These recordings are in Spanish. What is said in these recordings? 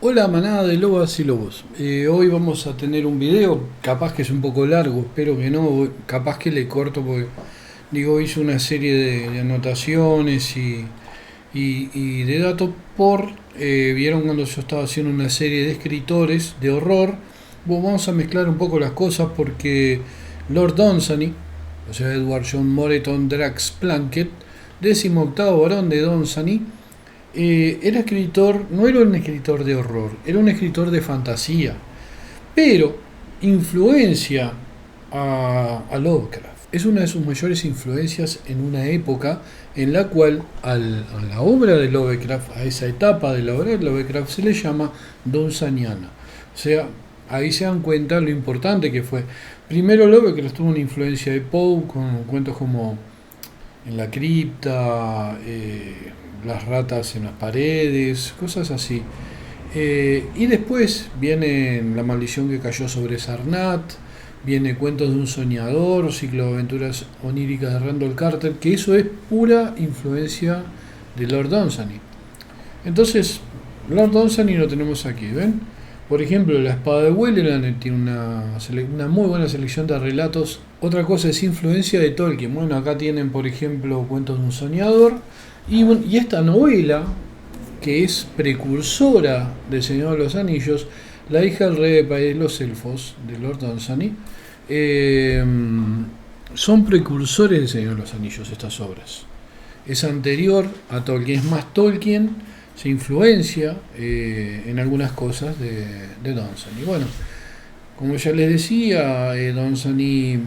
Hola manada de lobas y lobos. Hoy vamos a tener un video, capaz que es un poco largo, espero que no, capaz que le corto porque digo, hice una serie de anotaciones y de datos vieron cuando yo estaba haciendo una serie de escritores de horror. Bueno, vamos a mezclar un poco las cosas porque Lord Dunsany, o sea Edward John Moreton Drax Plunkett, 18º varón de Dunsany, era escritor, no era un escritor de horror, era un escritor de fantasía, pero influencia a Lovecraft. Es una de sus mayores influencias en una época en la cual a la obra de Lovecraft, a esa etapa de la obra de Lovecraft, se le llama Dunsaniana. O sea, ahí se dan cuenta lo importante que fue. Primero Lovecraft tuvo una influencia de Poe con cuentos como En la cripta, las ratas en las paredes, cosas así. Y después viene La maldición que cayó sobre Sarnat, viene Cuentos de un soñador, Ciclo de aventuras oníricas de Randall Carter, que eso es pura influencia de Lord Dunsany. Entonces, Lord Dunsany lo tenemos aquí, ¿ven? Por ejemplo, La espada de Welleran tiene una muy buena selección de relatos. Otra cosa es influencia de Tolkien. Bueno, acá tienen, por ejemplo, Cuentos de un soñador. Y esta novela, que es precursora del Señor de los Anillos, La hija del rey de país de los elfos, de Lord Dunsany, eh, son precursores del Señor de los Anillos estas obras. Es anterior a Tolkien, es más Tolkien se influencia en algunas cosas de Dunsany. Bueno, como ya les decía, Dunsany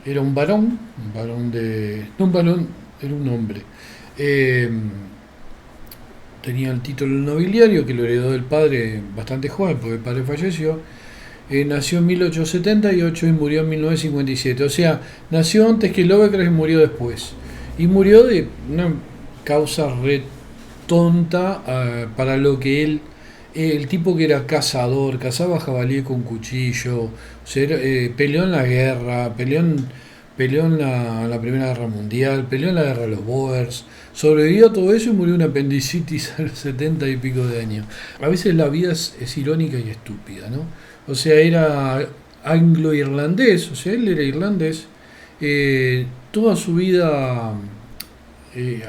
era un varón de... no un varón, era un hombre. Eh, Tenía el título nobiliario que lo heredó del padre bastante joven, porque el padre falleció. Nació en 1878 y murió en 1957. O sea, nació antes que Lovecraft y murió después. Y murió de una causa re tonta para lo que él, el tipo que era cazador, cazaba jabalí con cuchillo, o sea, peleó en la guerra, peleó en la Primera Guerra Mundial, peleó en la Guerra de los Boers, sobrevivió a todo eso y murió de una apendicitis a los 70 y pico de años. A veces la vida es irónica y estúpida, ¿no? O sea, era anglo-irlandés, o sea, él era irlandés, toda su vida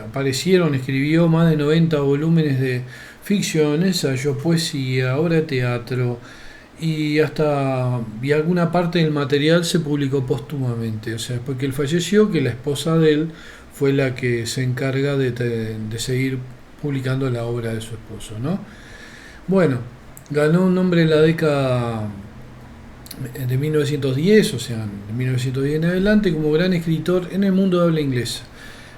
aparecieron, escribió más de 90 volúmenes de ficción, ensayo, poesía, obra de teatro y alguna parte del material se publicó póstumamente, o sea, porque él falleció, que la esposa de él fue la que se encarga de seguir publicando la obra de su esposo, ¿no? Bueno, ganó un nombre en la década de 1910, o sea, de 1910 en adelante, como gran escritor en el mundo de habla inglesa.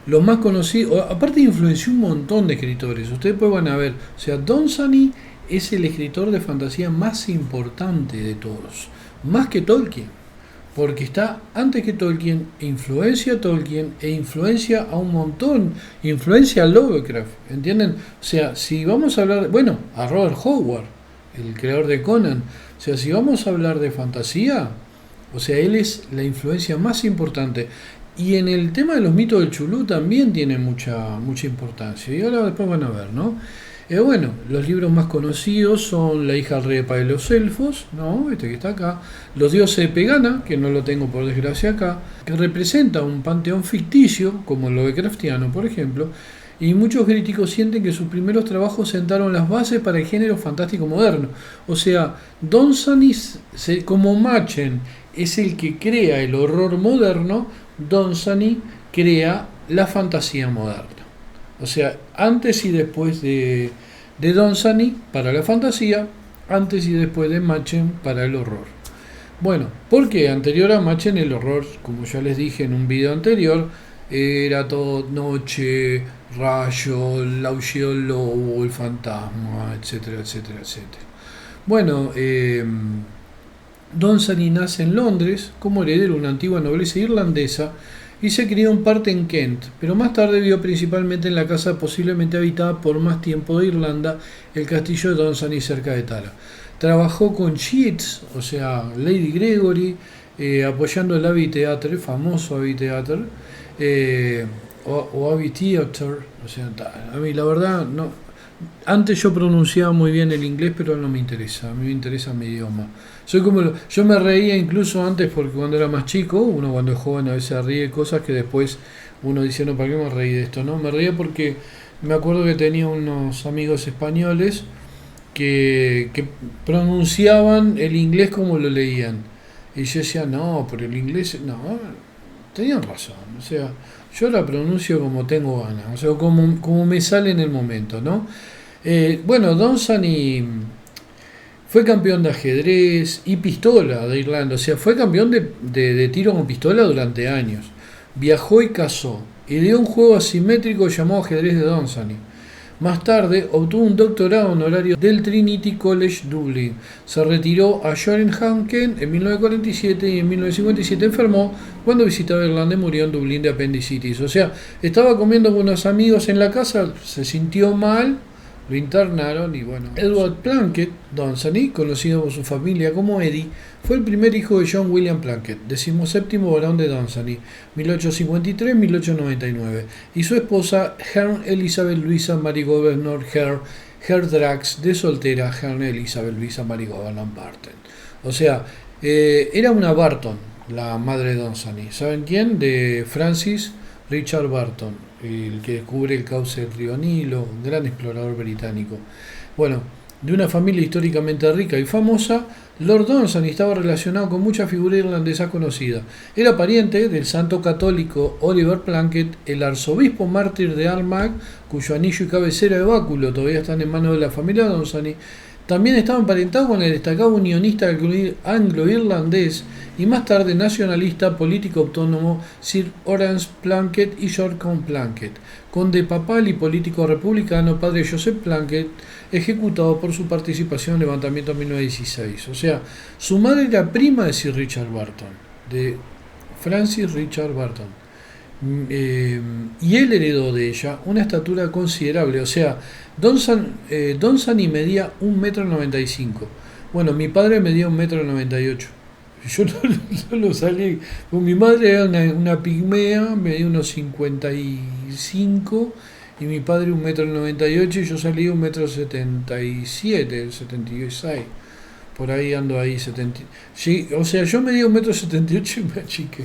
Los más conocidos, aparte influenció un montón de escritores, ustedes pues van a ver, o sea, Dunsany es el escritor de fantasía más importante de todos, más que Tolkien, porque está antes que Tolkien, influencia a Tolkien e influencia a un montón, influencia a Lovecraft, ¿entienden? O sea, si vamos a hablar, bueno, a Robert Howard, el creador de Conan, o sea, si vamos a hablar de fantasía, o sea, él es la influencia más importante. Y en el tema de los mitos del Chulú también tiene mucha importancia. Y ahora después van a ver, ¿no? Bueno, los libros más conocidos son La hija del rey de Pai de los elfos, ¿no? Este que está acá. Los dioses de Pegana, que no lo tengo por desgracia acá, que representa un panteón ficticio, como el Lovecraftiano, por ejemplo. Y muchos críticos sienten que sus primeros trabajos sentaron las bases para el género fantástico moderno. O sea, Dunsany, como Machen es el que crea el horror moderno, Dunsany crea la fantasía moderna. O sea, antes y después de Dunsany para la fantasía, antes y después de Machen para el horror. Bueno, porque anterior a Machen el horror, como ya les dije en un video anterior, era todo noche, rayo, el aullido del lobo, el fantasma, etcétera, etcétera, etcétera. Bueno, Dunsany nace en Londres como heredero de una antigua nobleza irlandesa y se crió en parte en Kent, pero más tarde vivió principalmente en la casa posiblemente habitada por más tiempo de Irlanda, el castillo de Dunsany cerca de Tara. Trabajó con Sheets, o sea, Lady Gregory, apoyando el Abbey Theatre, el famoso Abbey Theatre, o Abbey Theatre, o sea, a mí la verdad Antes yo pronunciaba muy bien el inglés, pero no me interesa. A mí me interesa mi idioma. Soy como yo me reía incluso antes porque cuando era más chico, uno cuando es joven a veces ríe de cosas que después uno dice, no, ¿para qué me reí de esto? No, me reía porque me acuerdo que tenía unos amigos españoles que pronunciaban el inglés como lo leían. Y yo decía, no, pero el inglés, no, tenían razón. O sea, yo la pronuncio como tengo ganas, o sea, como me sale en el momento, ¿no? Bueno, Dunsany fue campeón de ajedrez y pistola de Irlanda, o sea, fue campeón de tiro con pistola durante años. Viajó y cazó, ideó un juego asimétrico llamado ajedrez de Dunsany. Más tarde obtuvo un doctorado honorario del Trinity College Dublin. Se retiró a Shorenhanken en 1947 y en 1957 enfermó cuando visitaba Irlanda y murió en Dublín de apendicitis. O sea, estaba comiendo con unos amigos en la casa, se sintió mal, lo internaron y bueno. Edward Plunkett Dunsany, conocido por su familia como Eddie, fue el primer hijo de John William Plunkett, 17º barón de Dunsany, 1853-1899, y su esposa Herne Elizabeth Louisa Mary Governor Drax, de soltera Herne Elizabeth Louisa Mary Governor Barton. O sea, era una Barton, la madre de Dunsany. ¿Saben quién? De Francis Richard Barton, el que descubre el cauce del río Nilo, un gran explorador británico. Bueno, de una familia históricamente rica y famosa, Lord Dunsany estaba relacionado con muchas figuras irlandesas conocidas. Era pariente del santo católico Oliver Plunkett, el arzobispo mártir de Armagh, cuyo anillo y cabecera de báculo todavía están en manos de la familia Dunsany. También estaba emparentado con el destacado unionista anglo-irlandés y más tarde nacionalista político autónomo Sir Horace Plunkett y George Count Plunkett, conde papal y político republicano, padre Joseph Plunkett, ejecutado por su participación en el levantamiento de 1916. O sea, su madre era prima de Sir Richard Barton, de Francis Richard Barton. Y él heredó de ella una estatura considerable, o sea, Dunsany medía 1,95 m. Bueno, mi padre medía 1,98 m. Yo no salí, pues mi madre era una pigmea, medía unos 55 y mi padre 1,98 m y yo salí 1,77 m, 76. Por ahí ando ahí, 70. Sí, o sea, yo medía 1,78 m y me achiqué.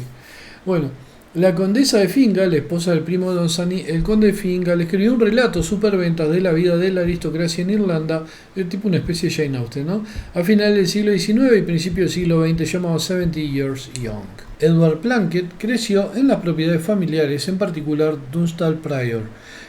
Bueno, la condesa de Fingal, esposa del primo de Dunsany, el conde de Fingal, escribió un relato superventas de la vida de la aristocracia en Irlanda, tipo una especie de Jane Austen, ¿no? A finales del siglo XIX y principios del siglo XX, llamado 70 Years Young. Edward Plunkett creció en las propiedades familiares, en particular Dunstall Prior,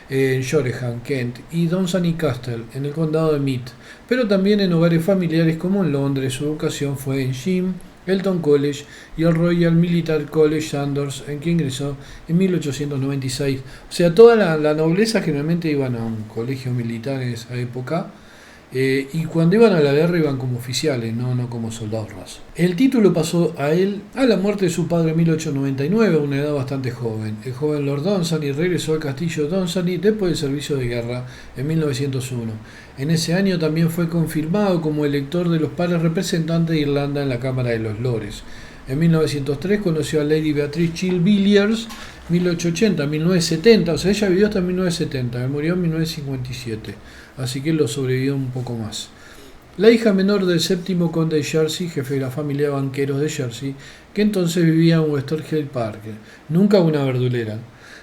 en Shoreham, Kent, y Dunsany Castle, en el condado de Meath, pero también en hogares familiares como en Londres. Su educación fue en Jim, Elton College y el Royal Military College Sandhurst, en que ingresó en 1896. O sea, toda la nobleza generalmente iban a un colegio militar en esa época, y cuando iban a la guerra iban como oficiales, no como soldados rasos. El título pasó a él a la muerte de su padre en 1899, a una edad bastante joven. El joven Lord Dunsany regresó al castillo de Dunsany después del servicio de guerra en 1901. En ese año también fue confirmado como elector de los pares representantes de Irlanda en la Cámara de los Lores. En 1903 conoció a Lady Beatrice Chill Villiers, 1880-1970, o sea, ella vivió hasta 1970, él murió en 1957, así que lo sobrevivió un poco más. La hija menor del séptimo conde de Jersey, jefe de la familia de banqueros de Jersey, que entonces vivía en Westerhill Park, nunca una verdulera.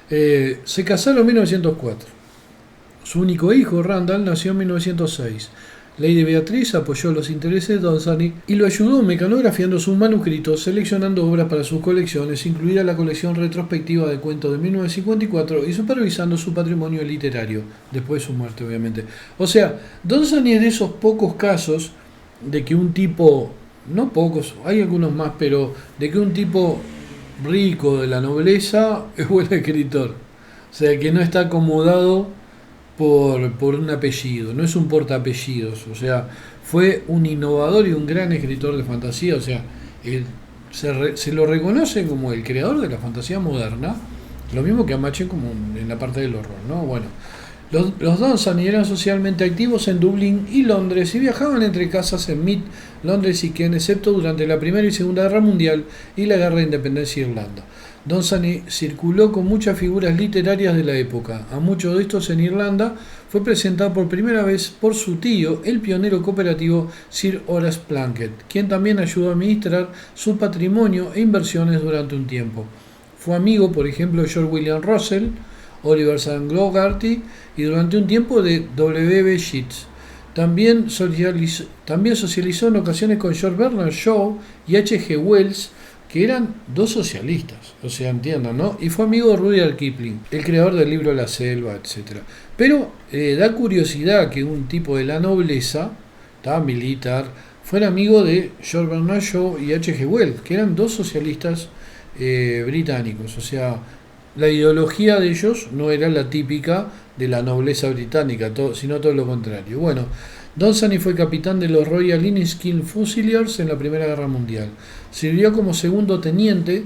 Se casaron en 1904. Su único hijo, Randall, nació en 1906. Lady Beatrice apoyó los intereses de Dunsany y lo ayudó mecanografiando sus manuscritos, seleccionando obras para sus colecciones, incluida la colección retrospectiva de cuentos de 1954, y supervisando su patrimonio literario, después de su muerte, obviamente. O sea, Dunsany es de esos pocos casos de que un tipo, no pocos, hay algunos más, pero de que un tipo rico de la nobleza es buen escritor. O sea, que no está acomodado por un apellido, no es un portaapellidos, o sea, fue un innovador y un gran escritor de fantasía, o sea, se lo reconoce como el creador de la fantasía moderna, lo mismo que a Machen como en la parte del horror, ¿no? Bueno, los Dunsany eran socialmente activos en Dublín y Londres y viajaban entre casas en Meath, Londres y Kent, excepto durante la Primera y Segunda Guerra Mundial y la Guerra de Independencia de Irlanda. Dunsany circuló con muchas figuras literarias de la época. A muchos de estos en Irlanda fue presentado por primera vez por su tío, el pionero cooperativo Sir Horace Plunkett, quien también ayudó a administrar su patrimonio e inversiones durante un tiempo. Fue amigo, por ejemplo, de George William Russell, Oliver St. y durante un tiempo de W. B. Yeats. También socializó en ocasiones con George Bernard Shaw y H. G. Wells, que eran dos socialistas, o sea, entiendan, ¿no? Y fue amigo de Rudyard Kipling, el creador del libro La Selva, etc. Pero da curiosidad que un tipo de la nobleza, militar, fuera amigo de George Bernard Shaw y H. G. Wells, que eran dos socialistas británicos, o sea, la ideología de ellos no era la típica de la nobleza británica, sino todo lo contrario. Bueno, Dunsany fue capitán de los Royal Inniskilling Fusiliers en la Primera Guerra Mundial. Sirvió como segundo teniente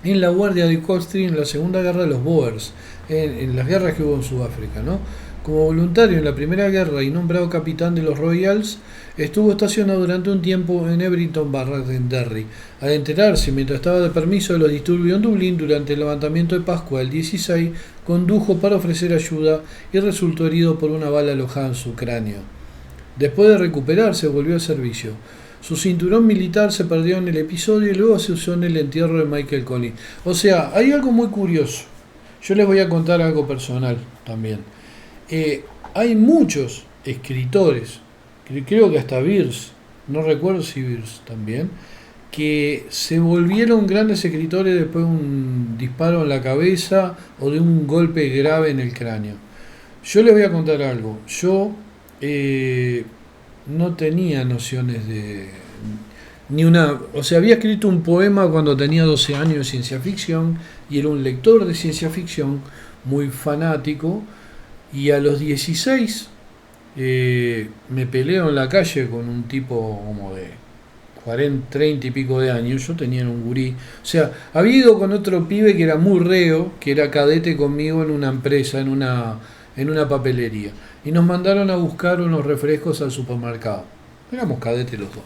en la Guardia de Coldstream en la Segunda Guerra de los Boers, en las guerras que hubo en Sudáfrica, ¿no? Como voluntario en la Primera Guerra y nombrado capitán de los Royals, estuvo estacionado durante un tiempo en Ebrington Barracks en Derry. Al enterarse, mientras estaba de permiso de los disturbios en Dublín durante el levantamiento de Pascua del 16, condujo para ofrecer ayuda y resultó herido por una bala alojada en su cráneo. Después de recuperarse, volvió al servicio. Su cinturón militar se perdió en el episodio y luego se usó en el entierro de Michael Collins. O sea, hay algo muy curioso. Yo les voy a contar algo personal también. Hay muchos escritores, creo que hasta Bierce, no recuerdo si Bierce también, que se volvieron grandes escritores después de un disparo en la cabeza o de un golpe grave en el cráneo. Yo les voy a contar algo. Yo no tenía nociones o sea, había escrito un poema cuando tenía 12 años de ciencia ficción y era un lector de ciencia ficción muy fanático, y a los 16 me peleo en la calle con un tipo como de 40, 30 y pico de años. Yo tenía un gurí, o sea, había ido con otro pibe que era muy reo, que era cadete conmigo en una empresa, en una papelería, y nos mandaron a buscar unos refrescos al supermercado. Éramos cadetes los dos.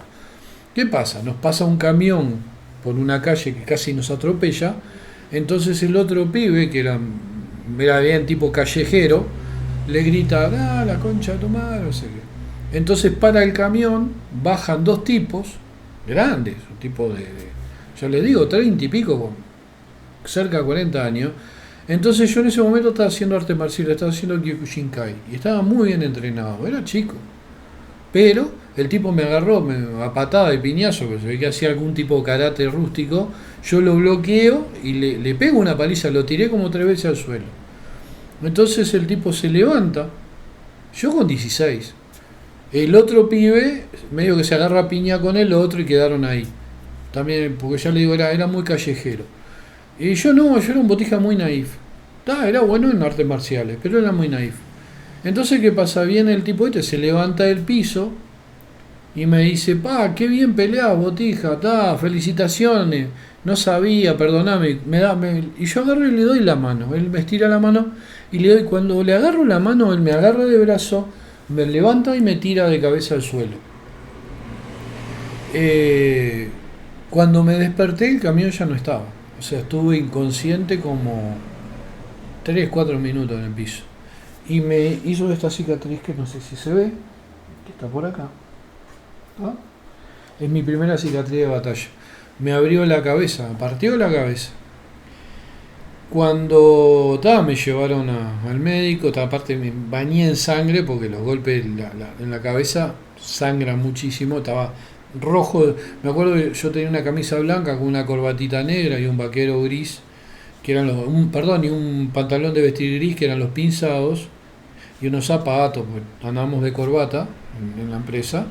¿Qué pasa? Nos pasa un camión por una calle que casi nos atropella. Entonces el otro pibe, que era bien tipo callejero, le grita: "Ah, la concha de tu madre", no sé qué. Entonces para el camión, bajan dos tipos grandes, un tipo yo le digo, 30 y pico, con cerca de 40 años. Entonces yo en ese momento estaba haciendo arte marcial, estaba haciendo Kyokushinkai, y estaba muy bien entrenado, era chico. Pero el tipo me agarró a patada de piñazo, que se ve que hacía algún tipo de karate rústico. Yo lo bloqueo y le pego una paliza, lo tiré como 3 veces al suelo. Entonces el tipo se levanta, yo con 16. El otro pibe medio que se agarra a piña con el otro y quedaron ahí. También, porque ya le digo, era muy callejero. Y yo no, yo era un botija muy naif. Era bueno en artes marciales, pero era muy naif. Entonces, ¿qué pasa? Viene el tipo se levanta del piso y me dice: qué bien peleado, botija, felicitaciones, no sabía, perdoname, y yo agarro y le doy la mano. Él me estira la mano y le doy. Cuando le agarro la mano, él me agarra de brazo, me levanta y me tira de cabeza al suelo. Cuando me desperté, el camión ya no estaba. O sea, estuve inconsciente como 3, 4 minutos en el piso. Y me hizo esta cicatriz que no sé si se ve, que está por acá. Es mi primera cicatriz de batalla. Me abrió la cabeza, me partió la cabeza. Cuando me llevaron al médico, aparte me bañé en sangre porque los golpes en la cabeza sangran muchísimo. Estaba rojo. Me acuerdo que yo tenía una camisa blanca con una corbatita negra y un vaquero gris, que eran y un pantalón de vestir gris, que eran los pinzados, y unos zapatos, pues andábamos de corbata en la empresa,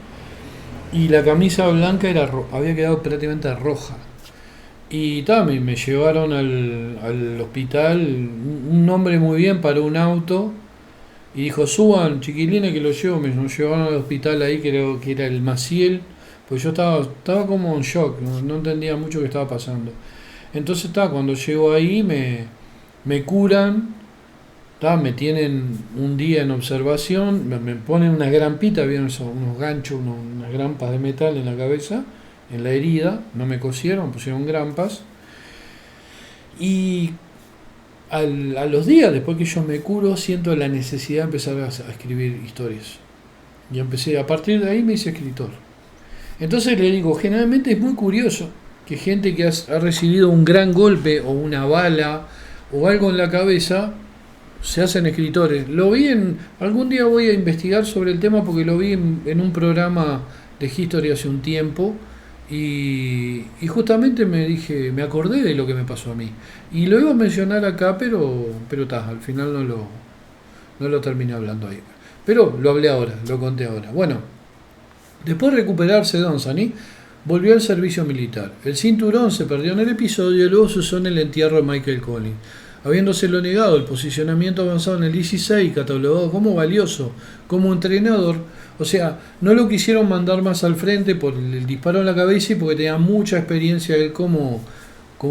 y la camisa blanca había quedado prácticamente roja. Y me llevaron al hospital. Un hombre muy bien paró un auto y dijo: "Suban, chiquilines, que lo llevo". Nos llevaron al hospital ahí, creo que era el Maciel, pues yo estaba como en shock, no entendía mucho qué estaba pasando. Entonces cuando llego ahí me curan, me tienen un día en observación, me ponen unas grampitas, vieron unos ganchos, unas grampas de metal en la cabeza, en la herida, no me cosieron, pusieron grampas. Y a los días, después que yo me curo, siento la necesidad de empezar a escribir historias. Y empecé, a partir de ahí me hice escritor. Entonces le digo, generalmente es muy curioso que gente que ha recibido un gran golpe o una bala o algo en la cabeza se hacen escritores. Lo vi algún día voy a investigar sobre el tema porque lo vi en un programa de History hace un tiempo y justamente me acordé de lo que me pasó a mí. Y lo iba a mencionar acá, pero al final no lo terminé hablando ahí. Pero lo hablé ahora, lo conté ahora. Bueno, después de recuperarse Dunsany, volvió al servicio militar. El cinturón se perdió en el episodio y luego se usó en el entierro de Michael Collins. Habiéndoselo negado el posicionamiento avanzado en el 16, catalogado como valioso, como entrenador, o sea, no lo quisieron mandar más al frente por el disparo en la cabeza y porque tenía mucha experiencia él como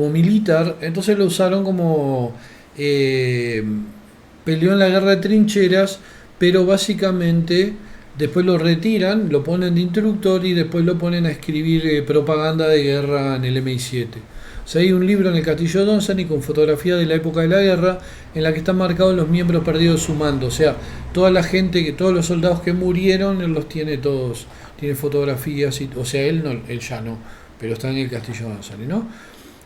militar, entonces lo usaron como peleó en la guerra de trincheras, pero básicamente después lo retiran, lo ponen de instructor y después lo ponen a escribir propaganda de guerra en el MI7. O sea, hay un libro en el castillo de Dunsany con fotografía de la época de la guerra en la que están marcados los miembros perdidos de su mando. O sea, toda la gente, todos los soldados que murieron, él los tiene todos, tiene fotografías, o sea, él ya no, pero está en el castillo de Dunsany, ¿no?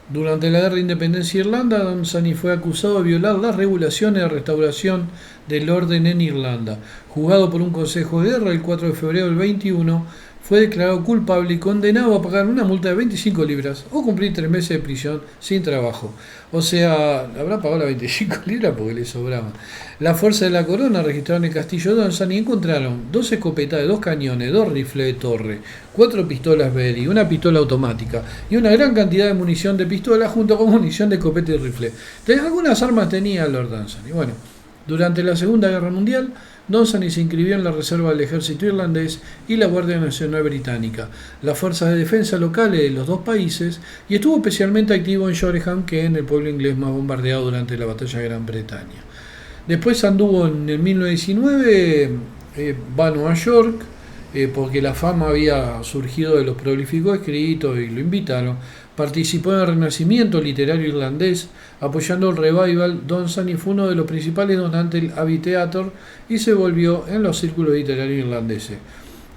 Durante la Guerra de Independencia de Irlanda, Dunsany fue acusado de violar las regulaciones de restauración del orden en Irlanda. Juzgado por un consejo de guerra el 4 de febrero del 21, fue declarado culpable y condenado a pagar una multa de 25 libras o cumplir 3 meses de prisión sin trabajo. O sea, habrá pagado las 25 libras porque le sobraban. Las fuerzas de la corona registraron el castillo de Dunsany y encontraron 2 escopetas de 2 cañones, 2 rifles de torre, 4 pistolas Berry, una pistola automática y una gran cantidad de munición de pistola junto con munición de escopeta y rifle. Algunas armas tenía Lord Dunsany. Bueno, durante la Segunda Guerra Mundial, Dunsany se inscribió en la reserva del ejército irlandés y la Guardia Nacional Británica, las fuerzas de defensa locales de los dos países, y estuvo especialmente activo en Shoreham, que es el pueblo inglés más bombardeado durante la batalla de Gran Bretaña. Después anduvo en el 1919, va a Nueva York, porque la fama había surgido de los prolíficos escritos y lo invitaron. Participó en el Renacimiento literario irlandés, apoyando el revival. Dunsany fue uno de los principales donantes del Abbey Theatre y se volvió en los círculos literarios irlandeses.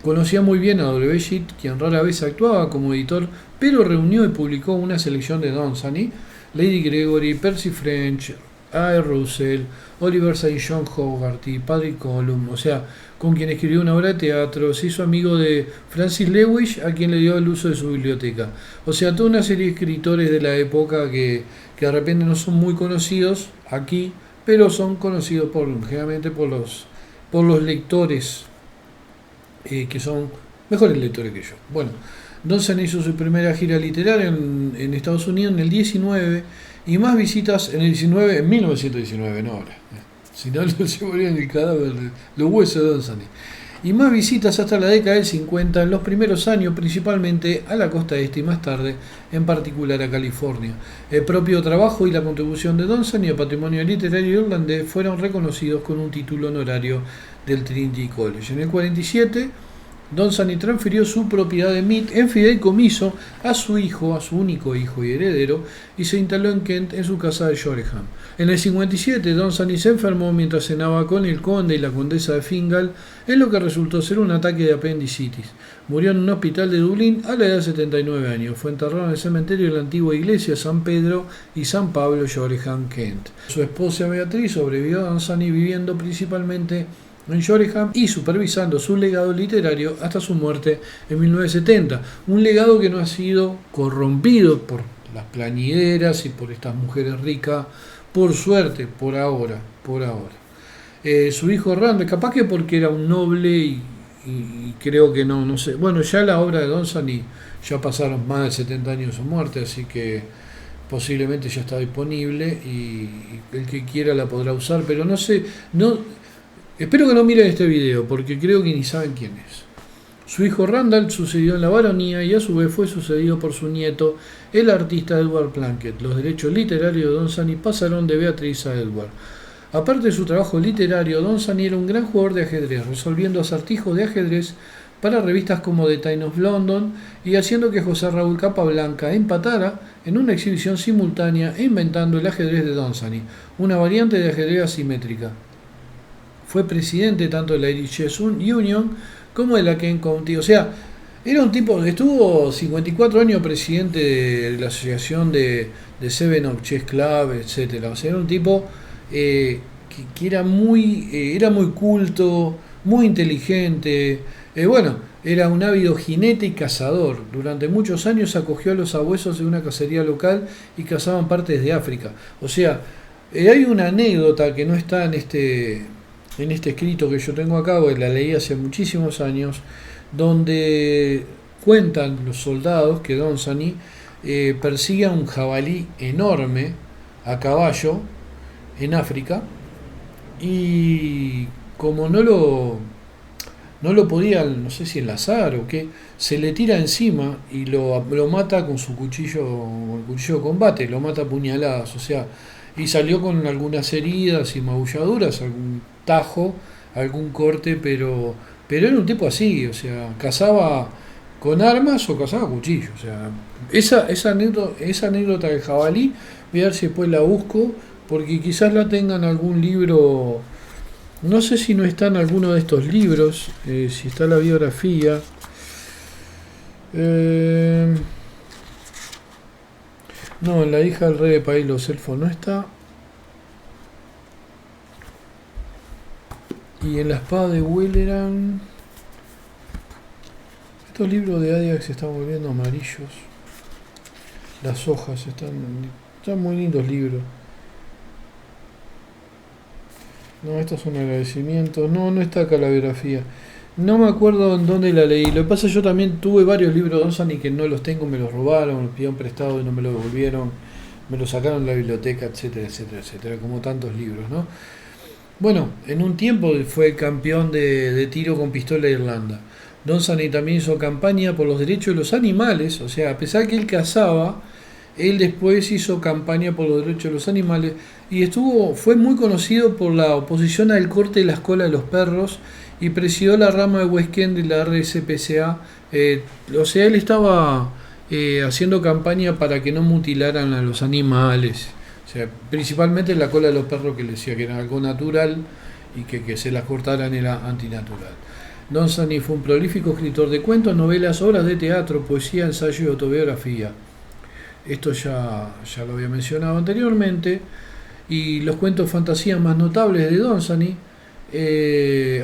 Conocía muy bien a W. Yeats, quien rara vez actuaba como editor, pero reunió y publicó una selección de Dunsany, Lady Gregory, Percy French, A. Russell, Oliver St. John Hogarty, Patrick Colum, o sea, con quien escribió una obra de teatro, se hizo amigo de Francis Lewis, a quien le dio el uso de su biblioteca. O sea, toda una serie de escritores de la época que de repente no son muy conocidos aquí, pero son conocidos generalmente por los lectores que son mejores lectores que yo. Bueno, Dunsany hizo su primera gira literaria en Estados Unidos en el 19 y más visitas en el 19, en 1919, no ahora. Si no, se volvían el cadáver de los huesos de Dunsany. Y más visitas hasta la década del 50, en los primeros años principalmente a la costa este y más tarde en particular a California. El propio trabajo y la contribución de Dunsany al patrimonio literario irlandés fueron reconocidos con un título honorario del Trinity College. En el 47, Dunsany transfirió su propiedad de Meath en fideicomiso a su único hijo y heredero, y se instaló en Kent en su casa de Shoreham. En el 57, Dunsany se enfermó mientras cenaba con el conde y la condesa de Fingal, en lo que resultó ser un ataque de apendicitis. Murió en un hospital de Dublín a la edad de 79 años. Fue enterrado en el cementerio de la antigua iglesia San Pedro y San Pablo, Shoreham, Kent. Su esposa Beatriz sobrevivió a Dunsany viviendo principalmente en Shoreham y supervisando su legado literario hasta su muerte en 1970. Un legado que no ha sido corrompido por las plañideras y por estas mujeres ricas, por suerte, por ahora. Su hijo Randall, capaz que porque era un noble y creo que no sé. Bueno, ya la obra de Dunsany ya pasaron más de 70 años de su muerte, así que posiblemente ya está disponible y el que quiera la podrá usar, pero no sé, espero que no miren este video porque creo que ni saben quién es. Su hijo Randall sucedió en la baronía y a su vez fue sucedido por su nieto, el artista Edward Plunkett. Los derechos literarios de Dunsany pasaron de Beatriz a Edward. Aparte de su trabajo literario, Dunsany era un gran jugador de ajedrez, resolviendo acertijos de ajedrez para revistas como The Times of London y haciendo que José Raúl Capablanca empatara en una exhibición simultánea inventando el ajedrez de Dunsany, una variante de ajedrez asimétrica. Fue presidente tanto de la Irish Chess Union como de la Kent County, o sea, era un tipo, estuvo 54 años presidente de la asociación de Seven of Chess Club, etcétera. O sea, era un tipo que era muy culto, muy inteligente. Bueno, era un ávido jinete y cazador. Durante muchos años acogió a los sabuesos de una cacería local y cazaban partes de África. O sea, hay una anécdota que no está en este escrito que yo tengo acá, porque la leí hace muchísimos años, donde cuentan los soldados que Dunsany persigue a un jabalí enorme a caballo en África y como no lo podía, no sé si enlazar o qué, se le tira encima y lo mata con su cuchillo de combate, lo mata a puñaladas, o sea, y salió con algunas heridas y magulladuras, algún tajo, algún corte, pero era un tipo así, o sea, cazaba con armas o cazaba cuchillos, o sea, esa anécdota del jabalí, voy a ver si después la busco, porque quizás la tengan en algún libro, no sé si no está en alguno de estos libros, si está la biografía. Eh, no, en La hija del rey de país los elfos no está. Y en La espada de Welleran. Estos libros de Adiax se están volviendo amarillos. Las hojas están muy lindos libros. No, estos son agradecimientos. No, no está acá la biografía. No me acuerdo en dónde la leí. Lo que pasa es que yo también tuve varios libros de Dunsany que no los tengo, me los robaron, me los pidieron prestado y no me los devolvieron. Me los sacaron de la biblioteca, etcétera, etcétera, etcétera. Como tantos libros, ¿no? Bueno, en un tiempo fue campeón de tiro con pistola de Irlanda. Dunsany también hizo campaña por los derechos de los animales, o sea, a pesar que él cazaba, él después hizo campaña por los derechos de los animales y fue muy conocido por la oposición al corte de las colas de los perros y presidió la rama de West Kent de la RSPCA. O sea, él estaba haciendo campaña para que no mutilaran a los animales. O sea, principalmente la cola de los perros, que le decía que era algo natural y que se las cortaran era antinatural. Dunsany fue un prolífico escritor de cuentos, novelas, obras de teatro, poesía, ensayo y autobiografía. Esto ya lo había mencionado anteriormente. Y los cuentos fantasía más notables de Dunsany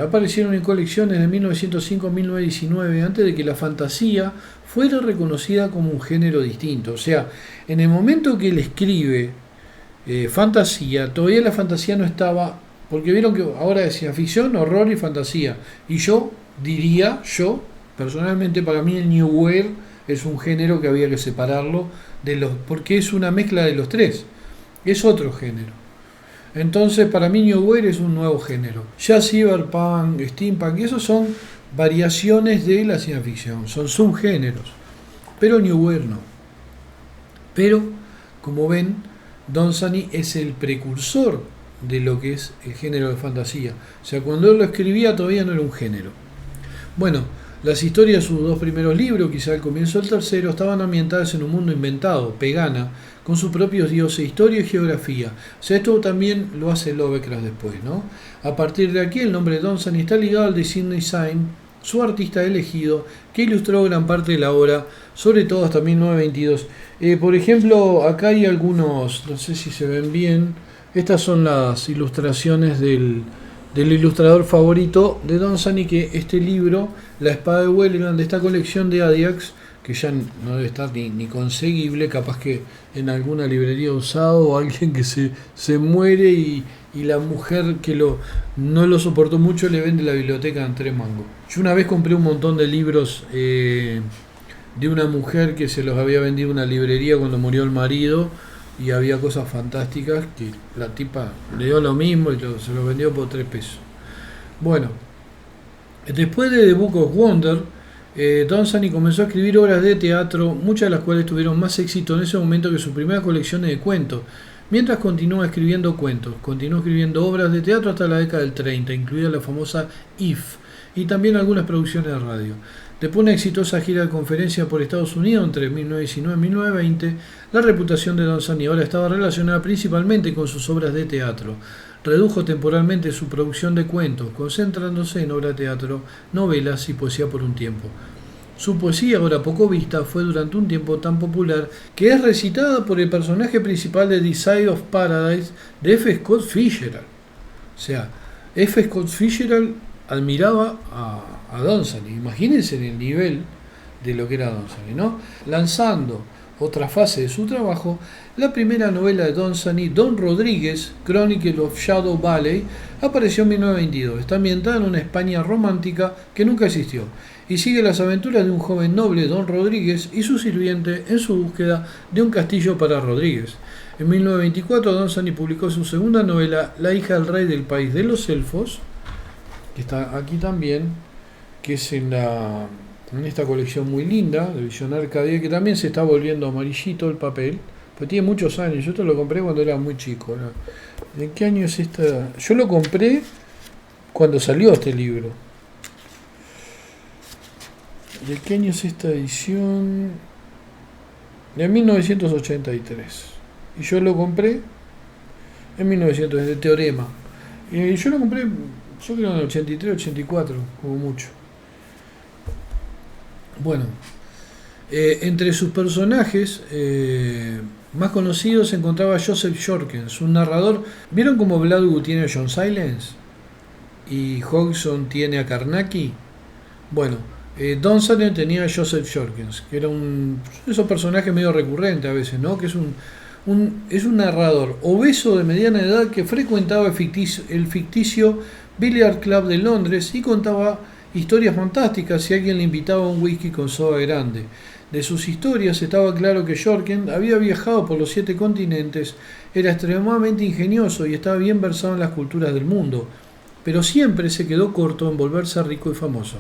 aparecieron en colecciones de 1905 a 1919, antes de que la fantasía fuera reconocida como un género distinto. O sea, en el momento que él escribe fantasía, todavía la fantasía no estaba, porque vieron que ahora decía ficción, horror y fantasía. Y yo personalmente, para mí el New Wave es un género que había que separarlo porque es una mezcla de los tres, es otro género. Entonces para mí New Wave es un nuevo género. Ya Cyberpunk, Steampunk, esos son variaciones de la ciencia ficción, son subgéneros, pero New Wave no. Pero, como ven, Dunsany es el precursor de lo que es el género de fantasía. O sea, cuando él lo escribía todavía no era un género. Bueno, las historias de sus dos primeros libros, quizá al comienzo del tercero, estaban ambientadas en un mundo inventado, pegana, con sus propios dioses, historia y geografía. O sea, esto también lo hace Lovecraft después, ¿no? A partir de aquí el nombre de Dunsany está ligado al de Sidney Saint, su artista elegido, que ilustró gran parte de la obra, sobre todo hasta 1922. Por ejemplo, acá hay algunos, no sé si se ven bien, estas son las ilustraciones del ilustrador favorito de Dunsany, que este libro, La espada de Welleran, de esta colección de Adiax, que ya no debe estar ni conseguible, capaz que en alguna librería usado o alguien que se muere y la mujer que no lo soportó mucho le vende la biblioteca en 3 mangos. Yo una vez compré un montón de libros de una mujer que se los había vendido una librería cuando murió el marido y había cosas fantásticas que la tipa le dio lo mismo y se los vendió por 3 pesos. Bueno, después de The Book of Wonder, Dunsany comenzó a escribir obras de teatro, muchas de las cuales tuvieron más éxito en ese momento que sus primeras colecciones de cuentos, mientras continuó escribiendo cuentos. Continuó escribiendo obras de teatro hasta la década del 30, incluida la famosa If, y también algunas producciones de radio. Después de una exitosa gira de conferencias por Estados Unidos entre 1919 y 1920, la reputación de Donzani ahora estaba relacionada principalmente con sus obras de teatro. Redujo temporalmente su producción de cuentos, concentrándose en obra de teatro, novelas y poesía por un tiempo. Su poesía, ahora poco vista, fue durante un tiempo tan popular que es recitada por el personaje principal de The Side of Paradise de F. Scott Fitzgerald. O sea, F. Scott Fitzgerald admiraba a Donzani. Imagínense el nivel de lo que era Donzani, ¿no? Lanzando otra fase de su trabajo, la primera novela de Donzani, Don Rodríguez, Chronicle of Shadow Valley, apareció en 1922. Está ambientada en una España romántica que nunca existió y sigue las aventuras de un joven noble, Don Rodríguez, y su sirviente en su búsqueda de un castillo para Rodríguez. En 1924, Donzani publicó su segunda novela, La hija del rey del país de los elfos, que está aquí también, que es en esta colección muy linda de Edición Arcadia, que también se está volviendo amarillito el papel, pues tiene muchos años. Yo esto lo compré cuando era muy chico, ¿no? ¿De qué año es esta? Yo lo compré cuando salió este libro. ¿De qué año es esta edición? De 1983. Y yo lo compré en 1900, de Teorema. Y yo lo compré, yo creo en el 83, 84, como mucho. Bueno, entre sus personajes más conocidos se encontraba Joseph Jorkins, un narrador. ¿Vieron cómo Blackwood tiene a John Silence? Y Hodgson tiene a Carnacki. Bueno, Donzani tenía a Joseph Jorkins, que era esos personajes medio recurrentes a veces, ¿no? Que es un narrador obeso de mediana edad que frecuentaba el ficticio Billiard Club de Londres y contaba historias fantásticas si alguien le invitaba a un whisky con soda grande. De sus historias estaba claro que Jorkins había viajado por los 7 continentes, era extremadamente ingenioso y estaba bien versado en las culturas del mundo, pero siempre se quedó corto en volverse rico y famoso.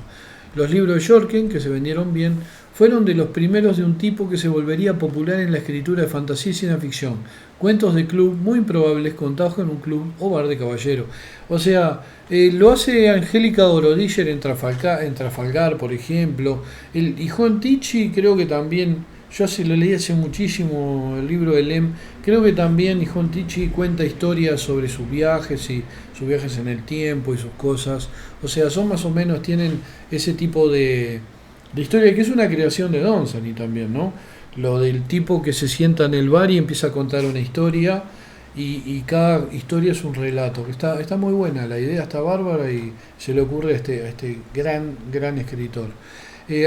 Los libros de Jorkins, que se vendieron bien, fueron de los primeros de un tipo que se volvería popular en la escritura de fantasía y ciencia ficción. Cuentos de club muy improbables contados en un club o bar de caballero. O sea, lo hace Angélica Dorodiller en Trafalgar, por ejemplo. Y Juan Ticci creo que también, yo lo leí hace muchísimo, el libro de Lem, creo que también Juan Ticci cuenta historias sobre sus viajes y sus viajes en el tiempo y sus cosas. O sea, son más o menos, tienen ese tipo de historia que es una creación de Donzani también, ¿no? Lo del tipo que se sienta en el bar y empieza a contar una historia y cada historia es un relato, que está muy buena, la idea está bárbara y se le ocurre a este gran escritor.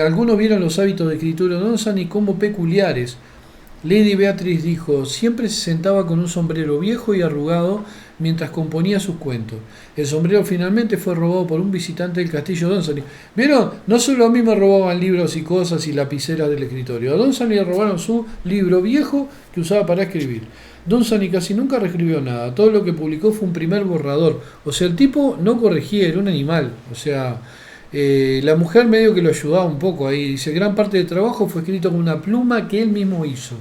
Algunos vieron los hábitos de escritura de Donzani como peculiares. Lady Beatrice dijo, siempre se sentaba con un sombrero viejo y arrugado mientras componía sus cuentos. El sombrero finalmente fue robado por un visitante del castillo de Donzani. ¿Vieron? No solo a mí me robaban libros y cosas y lapiceras del escritorio. A Donzani le robaron su libro viejo que usaba para escribir. Donzani casi nunca reescribió nada. Todo lo que publicó fue un primer borrador. O sea, el tipo no corregía, era un animal. O sea, la mujer medio que lo ayudaba un poco ahí. Dice, gran parte del trabajo fue escrito con una pluma que él mismo hizo.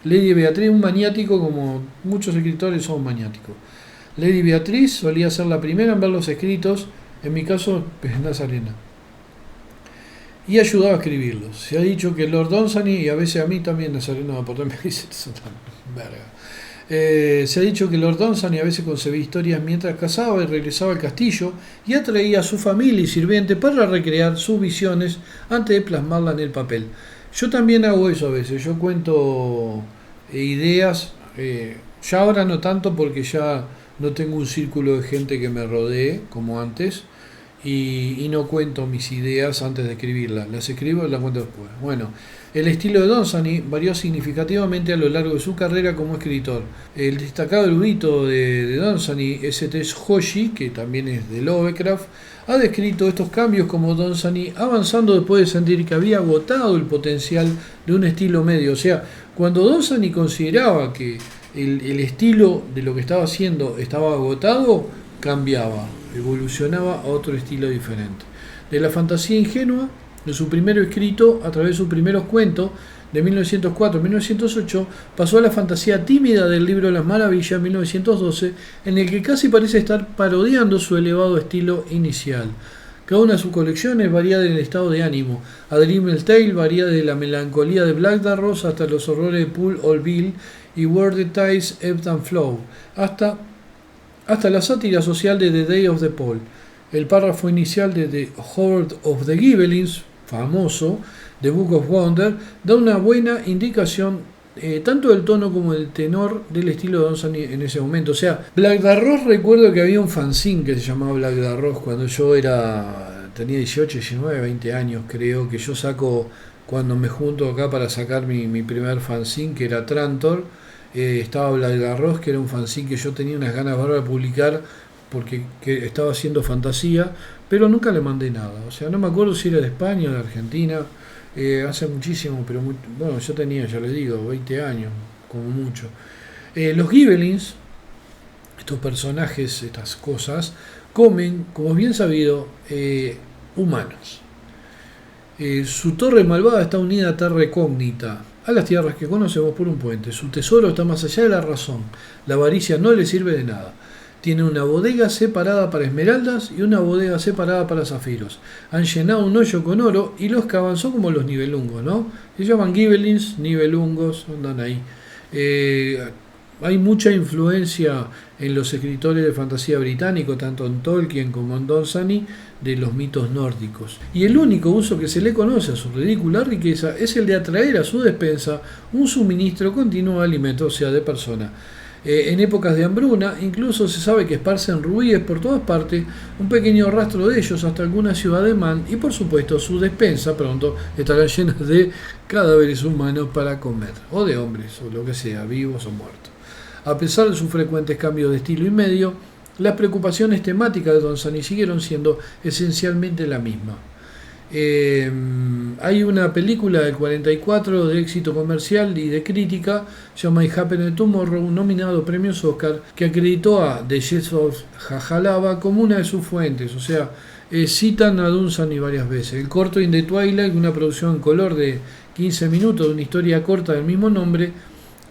Lady Beatriz, un maniático, como muchos escritores son maniáticos. Lady Beatriz solía ser la primera en ver los escritos, en mi caso, Nazarena, y ayudaba a escribirlos. Se ha dicho que Lord Donzani, y a veces a mí también Nazarena, por me dice, verga. Se ha dicho que Lord Donzani a veces concebía historias mientras cazaba y regresaba al castillo y atraía a su familia y sirviente para recrear sus visiones antes de plasmarla en el papel. Yo también hago eso a veces, yo cuento ideas, ya ahora no tanto porque ya no tengo un círculo de gente que me rodee como antes y no cuento mis ideas antes de escribirlas, las escribo y las cuento después. Bueno, el estilo de Donzani varió significativamente a lo largo de su carrera como escritor. El destacado erudito de Donzani, S.T. Joshi, que también es de Lovecraft, ha descrito estos cambios como Donzani avanzando después de sentir que había agotado el potencial de un estilo medio. O sea, cuando Donzani consideraba que el estilo de lo que estaba haciendo estaba agotado, cambiaba, evolucionaba a otro estilo diferente. De la fantasía ingenua, de su primer escrito, a través de sus primeros cuentos, de 1904 a 1908, pasó a la fantasía tímida del libro de las maravillas, 1912, en el que casi parece estar parodiando su elevado estilo inicial. Cada una de sus colecciones varía del estado de ánimo. A Dream's Tale varía de la melancolía de Black Darrows hasta los horrores de Pool Old Bill y Where the Tides Ebb and Flow, hasta la sátira social de The Day of the Pole. El párrafo inicial de The Horde of the Gibelins, famoso, The Book of Wonder, da una buena indicación tanto del tono como del tenor del estilo de Don Sani en ese momento. O sea, Black Darrows, recuerdo que había un fanzine que se llamaba Black Darrows cuando yo tenía 18, 19, 20 años, creo, que yo saco cuando me junto acá para sacar mi primer fanzine, que era Trantor. Estaba Black Darrows, que era un fanzine que yo tenía unas ganas bárbaras de publicar porque estaba haciendo fantasía, pero nunca le mandé nada. O sea, no me acuerdo si era de España o de Argentina. Hace muchísimo, pero bueno, yo tenía, ya les digo, 20 años, como mucho. Los Gibelins, estos personajes, estas cosas, comen, como es bien sabido, humanos. Su torre malvada está unida a Terra Cógnita, a las tierras que conocemos por un puente. Su tesoro está más allá de la razón. La avaricia no le sirve de nada. Tiene una bodega separada para esmeraldas y una bodega separada para zafiros. Han llenado un hoyo con oro y los cavan, son como los nivelungos, ¿no? Se llaman Gibelins, nivelungos, andan ahí. Hay mucha influencia en los escritores de fantasía británico, tanto en Tolkien como en Don Sani, de los mitos nórdicos. Y el único uso que se le conoce a su ridícula riqueza es el de atraer a su despensa un suministro continuo de alimentos, o sea, de persona. En épocas de hambruna, incluso se sabe que esparcen rubíes por todas partes, un pequeño rastro de ellos hasta alguna ciudad de Man, y por supuesto su despensa pronto estará llena de cadáveres humanos para comer, o de hombres, o lo que sea, vivos o muertos. A pesar de sus frecuentes cambios de estilo y medio, las preocupaciones temáticas de Don Sani siguieron siendo esencialmente la misma. Hay una película del 44 de éxito comercial y de crítica, se llama It Happened Tomorrow, nominado a premios Oscar, que acreditó a The Jets of Jajalaba como una de sus fuentes. O sea, citan a Don Sani varias veces. El corto In the Twilight, una producción en color de 15 minutos de una historia corta del mismo nombre,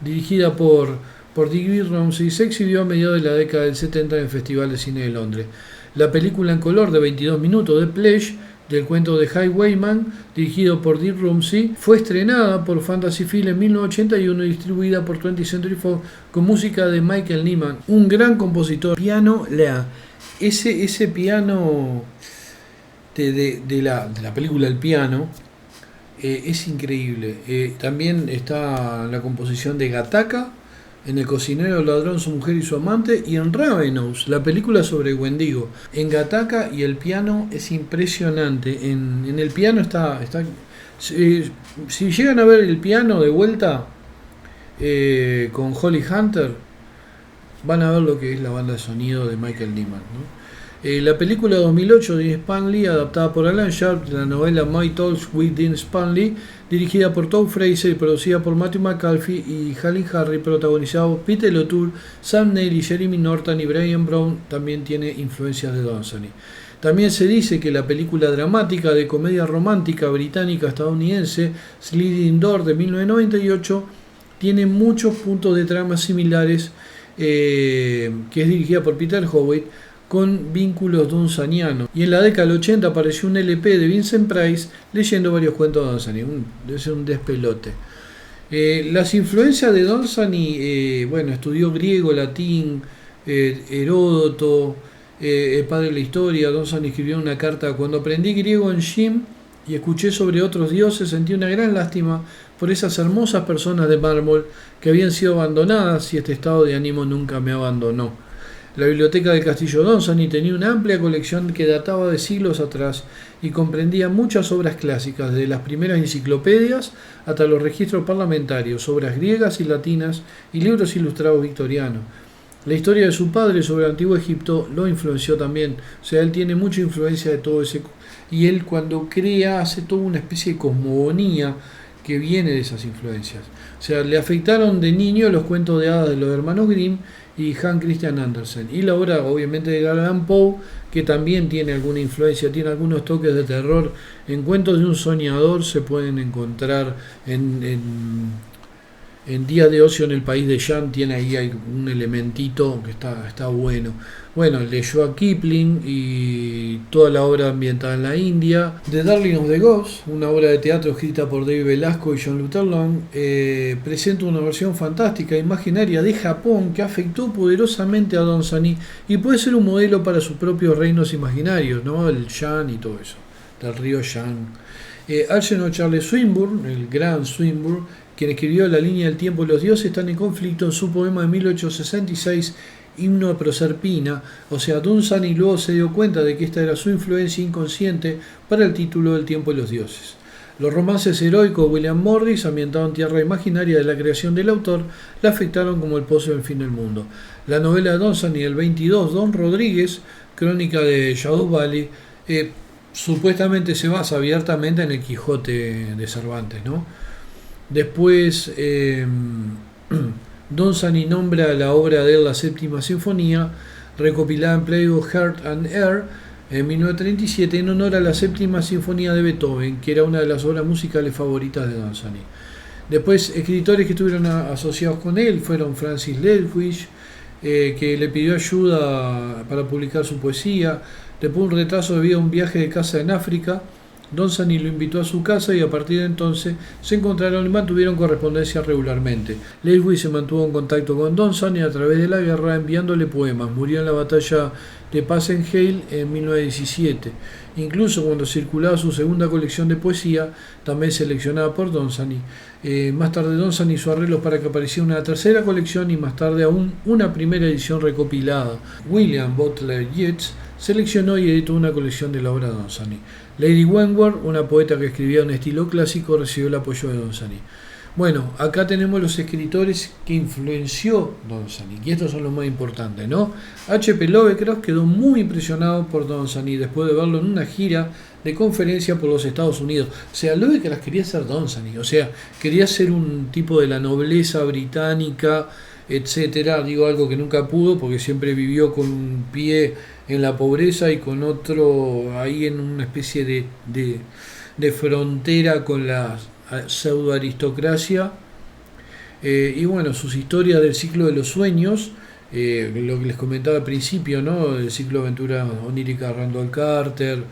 dirigida por Dick Ramsey, se exhibió a mediados de la década del 70 en el Festival de Cine de Londres. La película en color de 22 minutos de Pledge, del cuento de Highwayman, dirigido por Dick Ramsey, fue estrenada por Fantasy Film en 1981 y distribuida por 20th Century Fox con música de Michael Nyman, un gran compositor. Piano, ese piano de la película El Piano es increíble. También está la composición de Gattaca, en El cocinero, el ladrón, su mujer y su amante, y en Ravenous, la película sobre Wendigo. En Gattaca y El Piano es impresionante. En El Piano está si llegan a ver El Piano de vuelta con Holly Hunter, van a ver lo que es la banda de sonido de Michael Nyman, ¿no? La película 2008 de Dean Spanley, adaptada por Alan Sharp de la novela My Talks with Dean Spanley, dirigida por Tom Fraser y producida por Matthew McAfee y Halle Harry, protagonizado por Peter O'Toole, Sam Neill y Jeremy Norton y Brian Brown, también tiene influencias de Don Sani. También se dice que la película dramática de comedia romántica británica-estadounidense Sliding Door de 1998 tiene muchos puntos de trama similares, que es dirigida por Peter Howitt, con vínculos donsanianos. Y en la década del 80 apareció un LP de Vincent Price leyendo varios cuentos de Don Sani. Debe ser un despelote. Las influencias de Don Sani, estudió griego, latín, Heródoto, el padre de la historia. Don Sani escribió una carta: cuando aprendí griego en Shim y escuché sobre otros dioses, sentí una gran lástima por esas hermosas personas de mármol que habían sido abandonadas, y este estado de ánimo nunca me abandonó. La biblioteca del Castillo Don Sani tenía una amplia colección que databa de siglos atrás y comprendía muchas obras clásicas, desde las primeras enciclopedias hasta los registros parlamentarios, obras griegas y latinas y libros ilustrados victorianos. La historia de su padre sobre el antiguo Egipto lo influenció también. O sea, él tiene mucha influencia de todo ese, y él cuando crea hace toda una especie de cosmogonía que viene de esas influencias. O sea, le afectaron de niño los cuentos de hadas de los hermanos Grimm y Hans Christian Andersen, y la obra obviamente de Edgar Allan Poe, que también tiene alguna influencia, tiene algunos toques de terror. En Cuentos de un soñador se pueden encontrar en en Días de Ocio en el País de Jan tiene ahí hay un elementito que está bueno. Bueno, leyó a Kipling y toda la obra ambientada en la India. The Darling of the Gods, una obra de teatro escrita por David Velasco y John Luther Long, presenta una versión fantástica e imaginaria de Japón que afectó poderosamente a Dunsany y puede ser un modelo para sus propios reinos imaginarios, ¿no? El Shan y todo eso, del río Shan. Algernon Charles Swinburne, el gran Swinburne, quien escribió La línea del tiempo y los dioses, están en conflicto en su poema de 1866, Himno a Proserpina. O sea, Dunsany luego se dio cuenta de que esta era su influencia inconsciente para el título del tiempo y los dioses. Los romances heroicos de William Morris, ambientados en tierra imaginaria de la creación del autor, la afectaron como el pozo del fin del mundo. La novela de Dunsany del 22, Don Rodríguez, crónica de Shadow Valley, supuestamente se basa abiertamente en el Quijote de Cervantes, ¿no? Después, Dunsany nombra la obra de él la Séptima Sinfonía, recopilada en Plague of Heart and Air en 1937, en honor a la Séptima Sinfonía de Beethoven, que era una de las obras musicales favoritas de Dunsany. Después, escritores que estuvieron asociados con él fueron Francis Ledwidge, que le pidió ayuda para publicar su poesía. Después, un retraso debido a un viaje de caza en África. Dunsany lo invitó a su casa y a partir de entonces se encontraron y mantuvieron correspondencia regularmente. Ledwidge se mantuvo en contacto con Dunsany a través de la guerra enviándole poemas. Murió en la batalla de Passchendaele en 1917. Incluso cuando circulaba su segunda colección de poesía, también seleccionada por Dunsany. Más tarde Dunsany hizo arreglos para que apareciera una tercera colección y más tarde aún una primera edición recopilada. William Butler Yeats seleccionó y editó una colección de la obra de Dunsany. Lady Wentworth, una poeta que escribía en estilo clásico, recibió el apoyo de Dunsany. Bueno, acá tenemos los escritores que influenció Dunsany, y estos son los más importantes, ¿no? H.P. Lovecraft quedó muy impresionado por Dunsany después de verlo en una gira de conferencia por los Estados Unidos. O sea, Lovecraft quería ser Dunsany, o sea, quería ser un tipo de la nobleza británica, etcétera. Digo algo que nunca pudo porque siempre vivió con un pie en la pobreza y con otro ahí en una especie de frontera con la pseudo aristocracia. Y bueno, sus historias del ciclo de los sueños, lo que les comentaba al principio, ¿no? Del ciclo de aventura onírica de Randall Carter,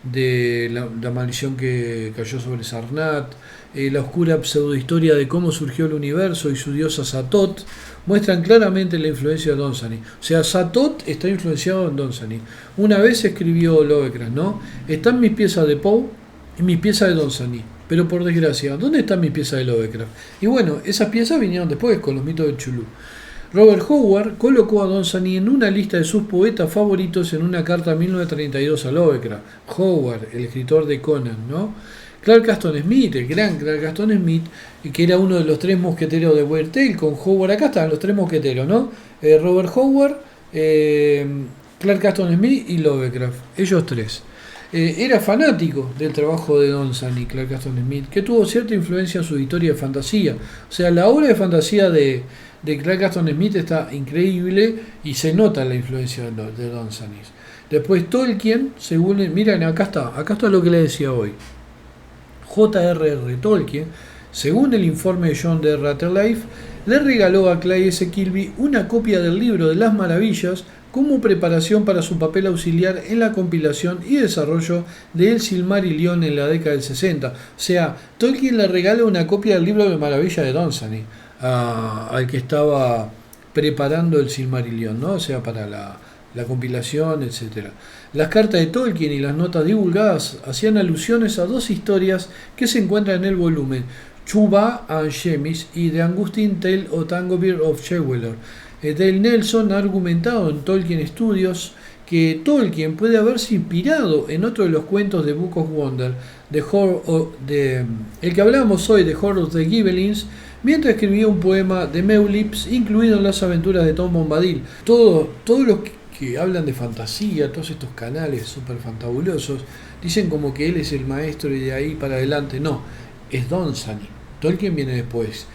de la maldición que cayó sobre Sarnath, la oscura pseudohistoria de cómo surgió el universo y su diosa Satot, muestran claramente la influencia de Dunsany. O sea, Satot está influenciado en Dunsany. Una vez escribió Lovecraft, ¿no? Están mis piezas de Poe y mis piezas de Dunsany. Pero por desgracia, ¿dónde están mis piezas de Lovecraft? Y bueno, esas piezas vinieron después con los mitos de Chulú. Robert Howard colocó a Dunsany en una lista de sus poetas favoritos en una carta de 1932 a Lovecraft. Howard, el escritor de Conan, ¿no? Clark Aston Smith, el gran Clark Aston Smith, que era uno de los tres mosqueteros de Weird Tale, con Howard, acá están los tres mosqueteros, ¿no? Robert Howard, Clark Aston Smith y Lovecraft, ellos tres. Era fanático del trabajo de Dunsany, Clark Aston Smith, que tuvo cierta influencia en su historia de fantasía. O sea, la obra de fantasía de Clark Aston Smith está increíble y se nota la influencia de Dunsany. Después Tolkien, según, miren, acá está lo que les decía hoy. J.R.R. Tolkien, según el informe de John D. Rutherford, le regaló a Clay S. Kilby una copia del libro de las maravillas como preparación para su papel auxiliar en la compilación y desarrollo de El Silmarillion en la década del 60. O sea, Tolkien le regala una copia del libro de maravillas de Dunsany al que estaba preparando el Silmarillion, ¿no? O sea, para la compilación, etc. Las cartas de Tolkien y las notas divulgadas hacían alusiones a dos historias que se encuentran en el volumen, Chuba and Shemis y The Augustine Tale of Tangovir of Cheweller. Dale Nelson ha argumentado en Tolkien Studios que Tolkien puede haberse inspirado en otro de los cuentos de Book of Wonder, el que hablábamos hoy, de Horror of the Gibelins, mientras escribía un poema de Meulips incluido en las aventuras de Tom Bombadil. Todos los que hablan de fantasía, todos estos canales súper fantabulosos, dicen como que él es el maestro y de ahí para adelante. No, es Dunsany. Tolkien viene después.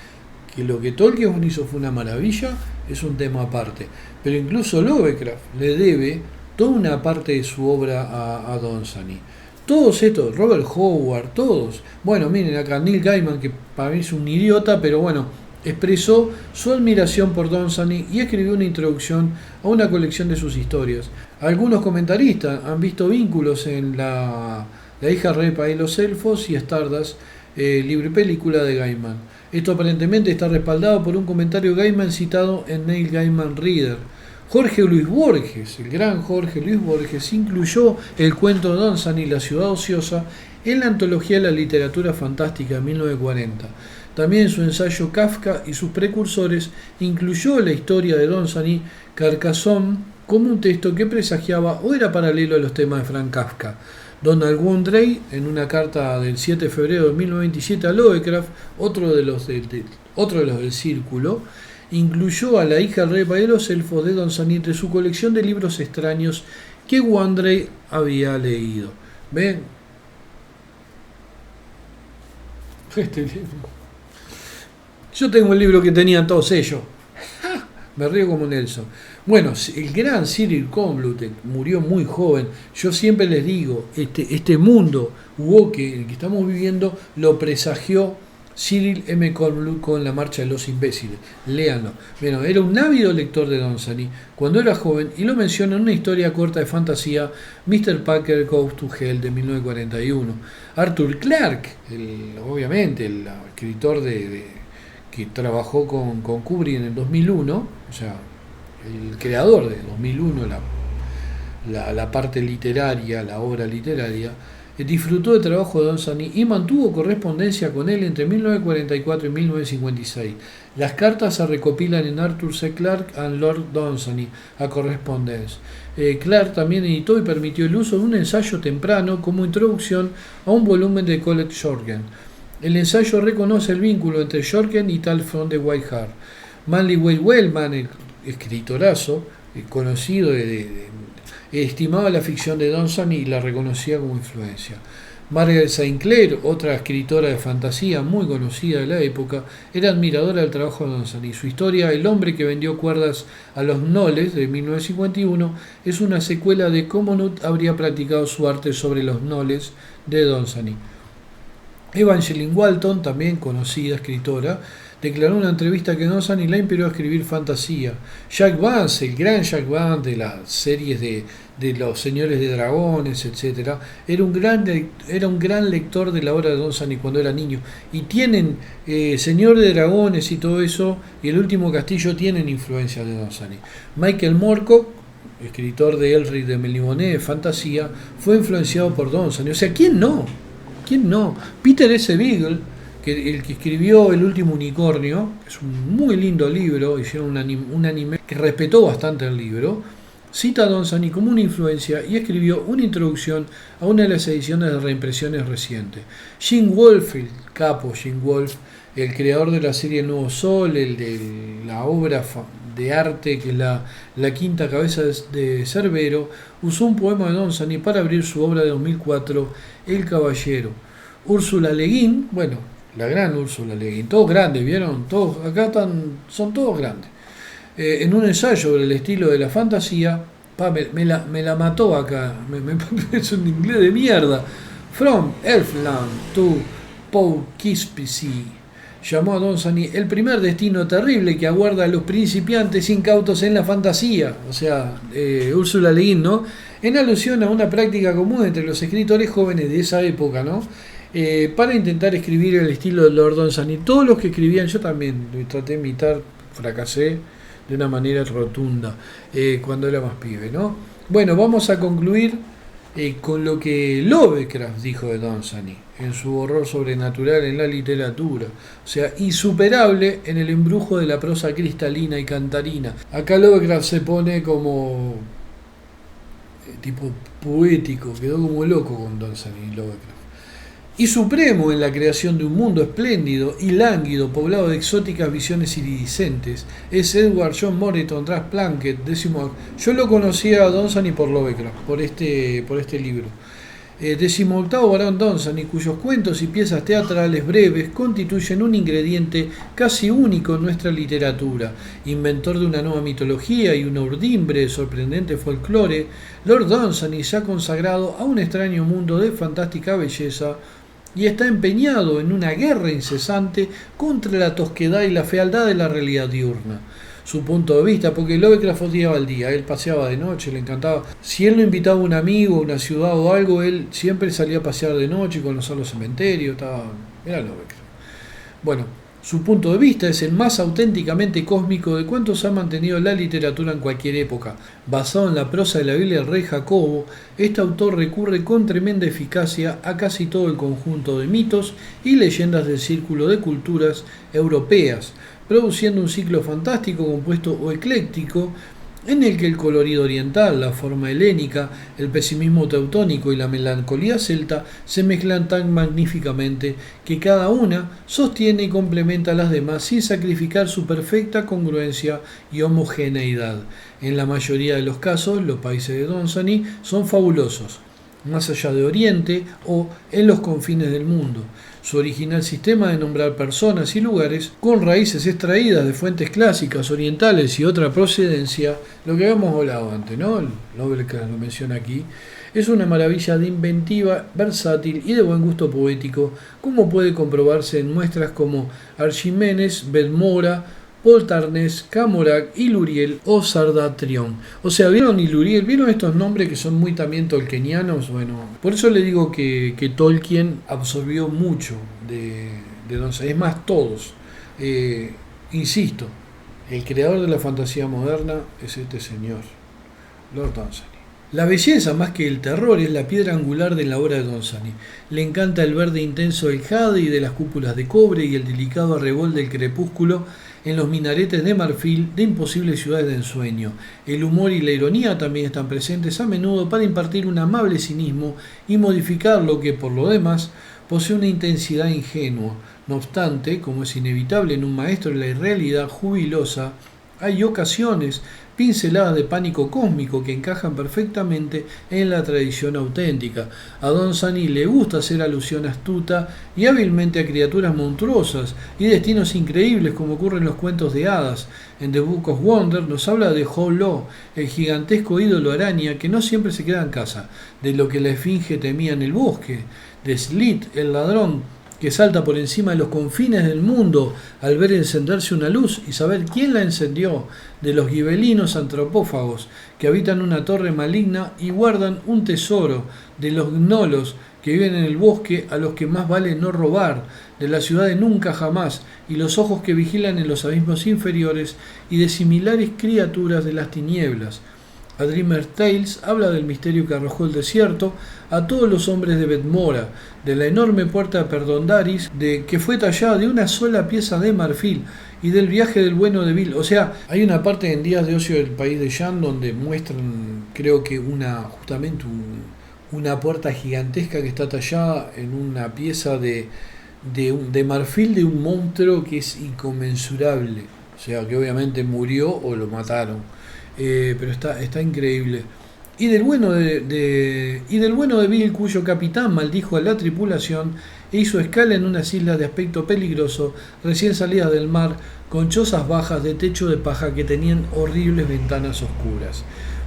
Que lo que Tolkien hizo fue una maravilla, es un tema aparte. Pero incluso Lovecraft le debe toda una parte de su obra a Dunsany. Todos estos, Robert Howard, todos. Bueno, miren acá, Neil Gaiman, que para mí es un idiota, pero bueno, expresó su admiración por Dunsany y escribió una introducción a una colección de sus historias. Algunos comentaristas han visto vínculos en La hija repa de los elfos y Stardust, libro y película de Gaiman. Esto aparentemente está respaldado por un comentario Gaiman citado en Neil Gaiman Reader. Jorge Luis Borges, el gran Jorge Luis Borges, incluyó el cuento de Dunsany, La ciudad ociosa, en la antología de la literatura fantástica de 1940. También su ensayo Kafka y sus precursores incluyó la historia de Dunsany, Carcassonne, como un texto que presagiaba o era paralelo a los temas de Frank Kafka. Donald Wondrey, en una carta del 7 de febrero de 1927 a Lovecraft, otro de los del Círculo, incluyó a La hija del rey de los elfos de Dunsany entre su colección de libros extraños que Wondrey había leído. ¿Ven? Yo tengo el libro que tenían todos ellos. Me río como Nelson. Bueno, el gran Cyril Kornbluth murió muy joven. Yo siempre les digo, este mundo woke, el que estamos viviendo, lo presagió Cyril M. Kornbluth con La marcha de los imbéciles. Léanlo. Bueno, era un ávido lector de Dunsany cuando era joven y lo menciona en una historia corta de fantasía, Mr. Parker Goes to Hell, de 1941. Arthur Clarke, obviamente el escritor que trabajó con Kubrick en el 2001, o sea, el creador de 2001, la parte literaria, la obra literaria, disfrutó del trabajo de Dunsany y mantuvo correspondencia con él entre 1944 y 1956. Las cartas se recopilan en Arthur C. Clarke and Lord Dunsany, a Correspondence. Clarke también editó y permitió el uso de un ensayo temprano como introducción a un volumen de Colette Jorgen. El ensayo reconoce el vínculo entre Jorgen y Tal Front de White Hart. Manly Wade Wellman, el escritorazo conocido, estimaba la ficción de Dunsany y la reconocía como influencia. Margaret St. Clair, otra escritora de fantasía muy conocida de la época, era admiradora del trabajo de Dunsany. Su historia, El hombre que vendió cuerdas a los Knolls, de 1951, es una secuela de cómo Nut habría practicado su arte sobre los Knolls de Dunsany. Evangeline Walton, también conocida escritora, declaró en una entrevista que Dunsany la inspiró a escribir fantasía. Jack Vance, el gran Jack Vance de las series de los Señores de Dragones, etc., era un gran lector de la obra de Dunsany cuando era niño. Y tienen Señor de Dragones y todo eso, y El último castillo tienen influencia de Dunsany. Michael Moorcock, escritor de Elric de Melniboné, de fantasía, fue influenciado por Dunsany. O sea, ¿quién no? ¿Quién no? Peter S. Beagle, el que escribió El último unicornio, es un muy lindo libro, hicieron un anime que respetó bastante el libro, cita a Dunsany como una influencia y escribió una introducción a una de las ediciones de reimpresiones recientes. Gene Wolfe, el capo Gene Wolfe, el creador de la serie El Nuevo Sol, el de la obra de arte que es la quinta cabeza de Cerbero, usó un poema de Dunsany para abrir su obra de 2004, El Caballero. Úrsula Le Guin, bueno, la gran Úrsula Le Guin, todos grandes, ¿vieron? Todos, acá son todos grandes. En un ensayo sobre el estilo de la fantasía, me la mató acá, es un inglés de mierda. From Elfland to Poughkeepsie, llamó a Dunsany el primer destino terrible que aguarda a los principiantes incautos en la fantasía. O sea, Úrsula Le Guin, ¿no? En alusión a una práctica común entre los escritores jóvenes de esa época, ¿no? Para intentar escribir el estilo de Lord Dunsany. Todos los que escribían, yo también lo traté de imitar, fracasé de una manera rotunda cuando era más pibe, ¿no? Bueno, vamos a concluir con lo que Lovecraft dijo de Dunsany en su horror sobrenatural en la literatura, o sea, insuperable en el embrujo de la prosa cristalina y cantarina. Acá Lovecraft se pone como tipo poético, quedó como loco con Dunsany Lovecraft. Y supremo en la creación de un mundo espléndido y lánguido, poblado de exóticas visiones iridiscentes, es Edward John Moreton tras Plunkett, yo lo conocía a Dunsany por Lovecraft, por este libro. 18º Barón Dunsany, cuyos cuentos y piezas teatrales breves constituyen un ingrediente casi único en nuestra literatura. Inventor de una nueva mitología y una urdimbre de sorprendente folclore, Lord Dunsany se ha consagrado a un extraño mundo de fantástica belleza y está empeñado en una guerra incesante contra la tosquedad y la fealdad de la realidad diurna. Su punto de vista, porque Lovecraft odiaba el día, él paseaba de noche, le encantaba. Si él lo invitaba a un amigo, a una ciudad o algo, él siempre salía a pasear de noche, conocer los cementerios, era Lovecraft. Bueno, su punto de vista es el más auténticamente cósmico de cuantos ha mantenido la literatura en cualquier época. Basado en la prosa de la Biblia del rey Jacobo, este autor recurre con tremenda eficacia a casi todo el conjunto de mitos y leyendas del círculo de culturas europeas, produciendo un ciclo fantástico compuesto o ecléctico en el que el colorido oriental, la forma helénica, el pesimismo teutónico y la melancolía celta se mezclan tan magníficamente que cada una sostiene y complementa a las demás sin sacrificar su perfecta congruencia y homogeneidad. En la mayoría de los casos, los países de Dunsany son fabulosos, más allá de Oriente o en los confines del mundo. Su original sistema de nombrar personas y lugares con raíces extraídas de fuentes clásicas, orientales y otra procedencia, lo que habíamos hablado antes, ¿no? Lovecraft lo menciona aquí, es una maravilla de inventiva, versátil y de buen gusto poético, como puede comprobarse en muestras como Archimenes, Bedmora, Poltarnes, Camorac, Iluriel o Sardatrión. O sea, ¿vieron Iluriel? ¿Vieron estos nombres que son muy también tolkienianos? Bueno, por eso le digo que Tolkien absorbió mucho de Dunsany. Es más, todos. Insisto, el creador de la fantasía moderna es este señor, Lord Dunsany. La belleza, más que el terror, es la piedra angular de la obra de Dunsany. Le encanta el verde intenso del jade y de las cúpulas de cobre y el delicado arrebol del crepúsculo en los minaretes de marfil de imposibles ciudades de ensueño. El humor y la ironía también están presentes a menudo para impartir un amable cinismo y modificar lo que, por lo demás, posee una intensidad ingenua. No obstante, como es inevitable en un maestro de la irrealidad jubilosa, hay ocasiones, pinceladas de pánico cósmico que encajan perfectamente en la tradición auténtica. A Dunsany le gusta hacer alusión astuta y hábilmente a criaturas monstruosas y destinos increíbles como ocurre en los cuentos de hadas. En The Book of Wonder nos habla de Ho-Lo, el gigantesco ídolo araña que no siempre se queda en casa, de lo que la esfinge temía en el bosque, de Slit, el ladrón, que salta por encima de los confines del mundo al ver encenderse una luz y saber quién la encendió, de los gibelinos antropófagos que habitan una torre maligna y guardan un tesoro, de los gnolos que viven en el bosque a los que más vale no robar, de la ciudad de nunca jamás y los ojos que vigilan en los abismos inferiores y de similares criaturas de las tinieblas. A Dreamer's Tales habla del misterio que arrojó el desierto a todos los hombres de Bedmora, de la enorme puerta de Perdondaris, que fue tallada de una sola pieza de marfil, y del viaje del bueno de Bill. O sea, hay una parte en Días de Ocio del País de Jan donde muestran, creo que justamente una puerta gigantesca que está tallada en una pieza de marfil de un monstruo que es inconmensurable. O sea, que obviamente murió o lo mataron. Pero está increíble. Y del bueno de Bill, cuyo capitán maldijo a la tripulación e hizo escala en unas islas de aspecto peligroso, recién salidas del mar, con chozas bajas de techo de paja que tenían horribles ventanas oscuras.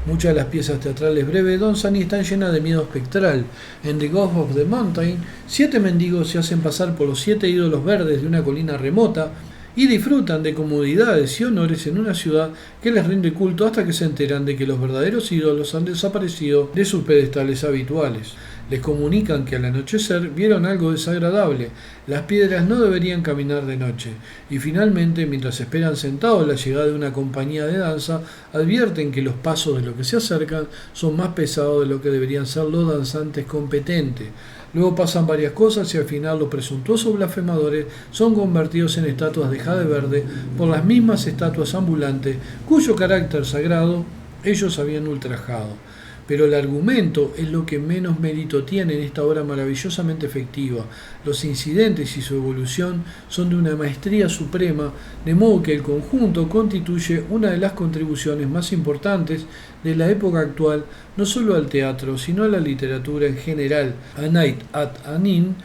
Muchas de las piezas teatrales breves de Dunsany están llenas de miedo espectral. En The Ghost of the Mountain, 7 mendigos se hacen pasar por los 7 ídolos verdes de una colina remota y disfrutan de comodidades y honores en una ciudad que les rinde culto hasta que se enteran de que los verdaderos ídolos han desaparecido de sus pedestales habituales. Les comunican que al anochecer vieron algo desagradable. Las piedras no deberían caminar de noche. Y finalmente, mientras esperan sentados la llegada de una compañía de danza, advierten que los pasos de los que se acercan son más pesados de lo que deberían ser los danzantes competentes. Luego pasan varias cosas y al final los presuntuosos blasfemadores son convertidos en estatuas de jade verde por las mismas estatuas ambulantes cuyo carácter sagrado ellos habían ultrajado. Pero el argumento es lo que menos mérito tiene en esta obra maravillosamente efectiva. Los incidentes y su evolución son de una maestría suprema, de modo que el conjunto constituye una de las contribuciones más importantes de la época actual, no solo al teatro, sino a la literatura en general. A Night at an Inn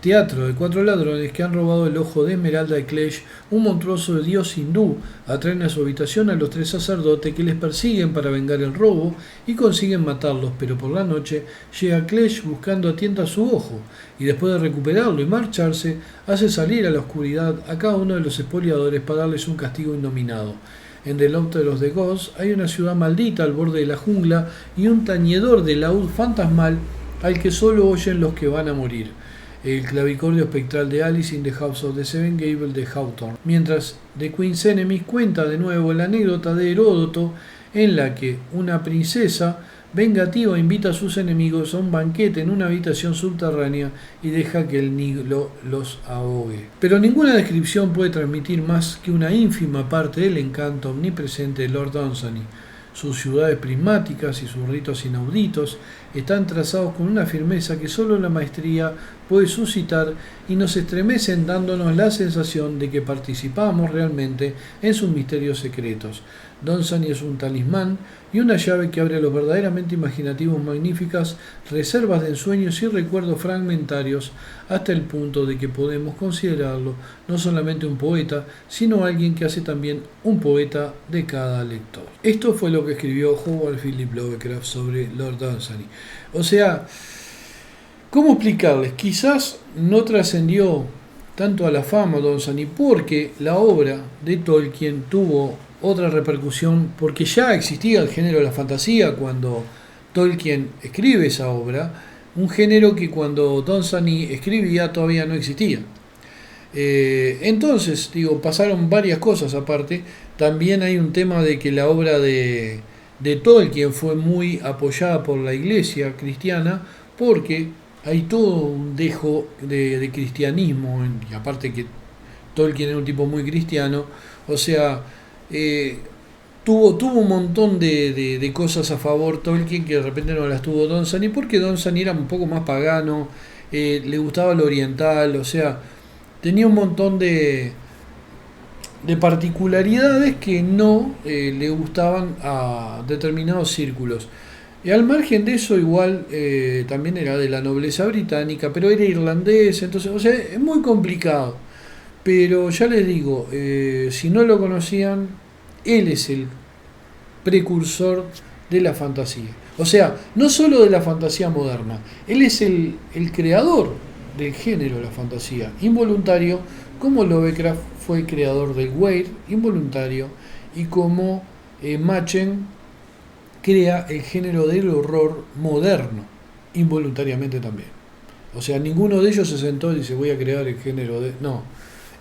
teatro de 4 ladrones que han robado el ojo de Esmeralda de Klesh, un monstruoso dios hindú. Atraen a su habitación a los 3 sacerdotes que les persiguen para vengar el robo y consiguen matarlos, pero por la noche llega Klesh buscando a tientas su ojo, y después de recuperarlo y marcharse, hace salir a la oscuridad a cada uno de los expoliadores para darles un castigo innominado. En The Laughter of the Gods hay una ciudad maldita al borde de la jungla y un tañedor de laúd fantasmal al que solo oyen los que van a morir. El clavicordio espectral de Alice in the House of the Seven Gables de Hawthorne. Mientras The Queen's Enemies cuenta de nuevo la anécdota de Heródoto en la que una princesa vengativa invita a sus enemigos a un banquete en una habitación subterránea y deja que el Nilo los ahogue. Pero ninguna descripción puede transmitir más que una ínfima parte del encanto omnipresente de Lord Dunsany. Sus ciudades prismáticas y sus ritos inauditos están trazados con una firmeza que solo la maestría puede suscitar y nos estremecen dándonos la sensación de que participamos realmente en sus misterios secretos. Dunsany es un talismán y una llave que abre a los verdaderamente imaginativos magníficas reservas de ensueños y recuerdos fragmentarios hasta el punto de que podemos considerarlo no solamente un poeta, sino alguien que hace también un poeta de cada lector. Esto fue lo que escribió Howard Philip Lovecraft sobre Lord Dunsany. O sea, ¿cómo explicarles? Quizás no trascendió tanto a la fama Dunsany porque la obra de Tolkien tuvo otra repercusión, porque ya existía el género de la fantasía cuando Tolkien escribe esa obra, un género que cuando Dunsany escribía todavía no existía. Entonces, pasaron varias cosas aparte. También hay un tema de que la obra de Tolkien fue muy apoyada por la iglesia cristiana, porque hay todo un dejo de cristianismo, y aparte que Tolkien era un tipo muy cristiano, o sea, tuvo un montón de cosas a favor Tolkien que de repente no las tuvo Dunsany, porque Dunsany era un poco más pagano, le gustaba lo oriental, o sea, tenía un montón de particularidades que no le gustaban a determinados círculos. Y al margen de eso, igual también era de la nobleza británica, pero era irlandés, entonces, o sea, es muy complicado. Pero ya les digo, si no lo conocían, él es el precursor de la fantasía. O sea, no solo de la fantasía moderna, él es el creador del género de la fantasía involuntario, como Lovecraft fue el creador del Weird involuntario, y como Machen crea el género del horror moderno, involuntariamente también. O sea, ninguno de ellos se sentó y dice voy a crear el género de... No,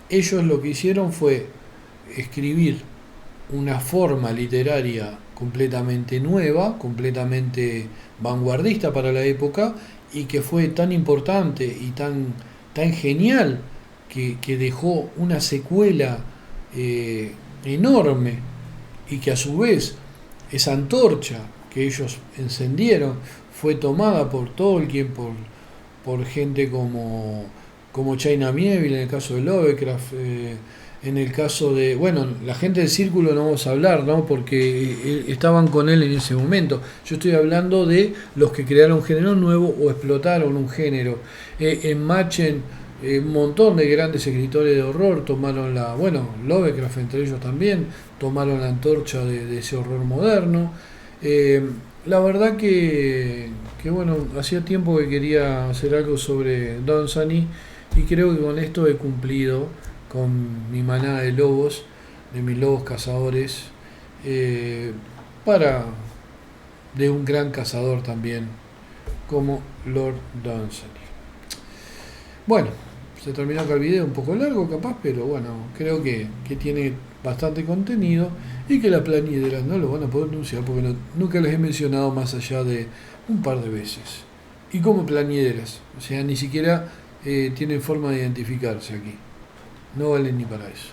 ellos lo que hicieron fue escribir una forma literaria completamente nueva, completamente vanguardista para la época, y que fue tan importante y tan genial que dejó una secuela enorme, y que a su vez esa antorcha que ellos encendieron fue tomada por Tolkien, por gente como China Miéville en el caso de Lovecraft, en el caso de, bueno, la gente del círculo no vamos a hablar, ¿no? Porque estaban con él en ese momento. Yo estoy hablando de los que crearon un género nuevo o explotaron un género. En Machen, un montón de grandes escritores de horror tomaron Lovecraft entre ellos también, tomaron la antorcha de ese horror moderno. La verdad que bueno, hacía tiempo que quería hacer algo sobre Dunsany, y creo que con esto he cumplido con mi manada de lobos, de mis lobos cazadores, de un gran cazador también, como Lord Dunsany. Bueno, se terminó acá el video, un poco largo capaz, pero bueno, creo que tiene bastante contenido, y que las plañideras no lo van a poder anunciar porque nunca les he mencionado más allá de un par de veces. Y como plañideras, o sea, ni siquiera tienen forma de identificarse aquí. No valen ni para eso.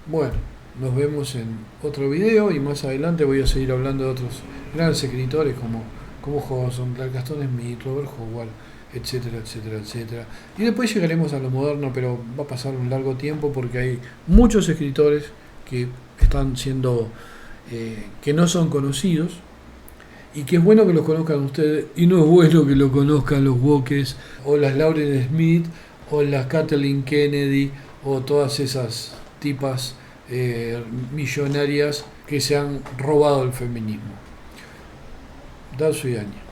Bueno, nos vemos en otro video, y más adelante voy a seguir hablando de otros grandes escritores como Hodgson, Gaston Smith, Robert Howard, etcétera, etcétera, etcétera. Y después llegaremos a lo moderno, pero va a pasar un largo tiempo porque hay muchos escritores que están siendo, que no son conocidos, y que es bueno que los conozcan ustedes y no es bueno que lo conozcan los Wokes o las Lauren Smith o las Kathleen Kennedy o todas esas tipas millonarias que se han robado el feminismo. Dazo y Aña.